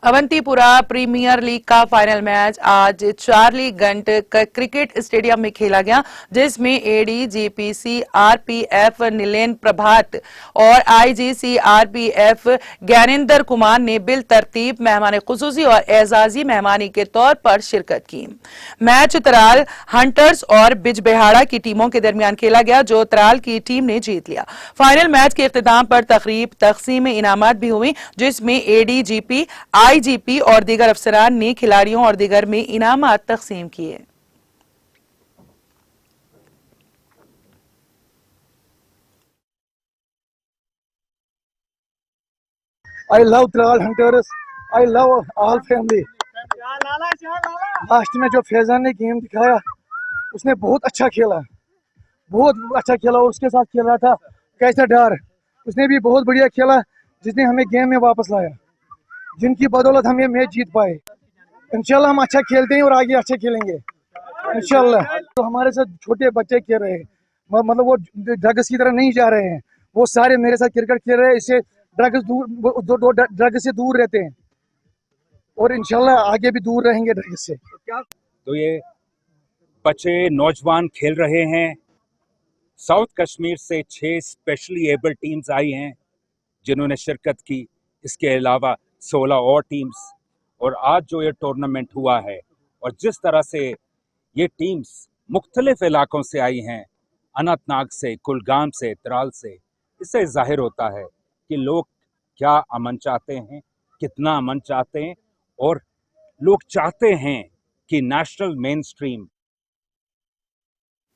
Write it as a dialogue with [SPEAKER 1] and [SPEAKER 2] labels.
[SPEAKER 1] Awantipora premiere league का final match आज Charlie गंट cricket stadium में खेला गया, जिसमें एडीजीपी आरपीएफ नीलेन प्रभात और आईजी आरपीएफ ज्ञानेंद्र कुमार ने बिल तरतीब मेहमान खुसूसी और एजाजी मेहमानी के तौर पर शिरकत की। मैच तराल हंटर्स और बिजबेहाड़ा की टीमों के दरमियान खेला गया, जो तराल की टीम ने जीत लिया। फाइनल मैच के इख्तिताम पर तकरीब तकसीम इनामात भी हुई, जिसमें एडीजीपी आईजीपी और दीगर अफसरान ने खिलाड़ियों और दीगर में इनामात तकसीम किए।
[SPEAKER 2] I love Tral Hunters. I love all family. Last में जो फैजान ने गेम दिखाया, उसने बहुत अच्छा खेला, बहुत अच्छा खेला। उसके साथ खेल रहा था कैसा डार, उसने भी बहुत बढ़िया खेला, जिसने हमें गेम में वापस लाया, जिनकी बदौलत हम ये मैच जीत पाए। इंशाल्लाह हम अच्छा खेलते हैं और आगे अच्छा खेलेंगे इंशाल्लाह। तो हमारे साथ छोटे बच्चे खेल रहे हैं, मतलब वो ड्रग्स की तरह नहीं जा रहे हैं, वो सारे मेरे साथ क्रिकेट खेल रहे हैं। इससे ड्रग्स दूर, ड्रग्स से दूर रहते हैं और इंशाल्लाह आगे भी दूर रहेंगे ड्रग्स से।
[SPEAKER 3] तो ये बच्चे नौजवान खेल रहे हैं। साउथ कश्मीर से 6 स्पेशली एबल टीम्स आई हैं जिन्होंने शिरकत की। इसके अलावा 16 और टीम्स, और आज जो ये टूर्नामेंट हुआ है और जिस तरह से ये टीम्स मुख्तलिफ इलाकों से आई हैं, अनंतनाग से, कुलगाम से, त्राल से, इससे जाहिर होता है कि लोग क्या अमन चाहते हैं, कितना अमन चाहते हैं, और लोग चाहते हैं कि नेशनल मेन स्ट्रीम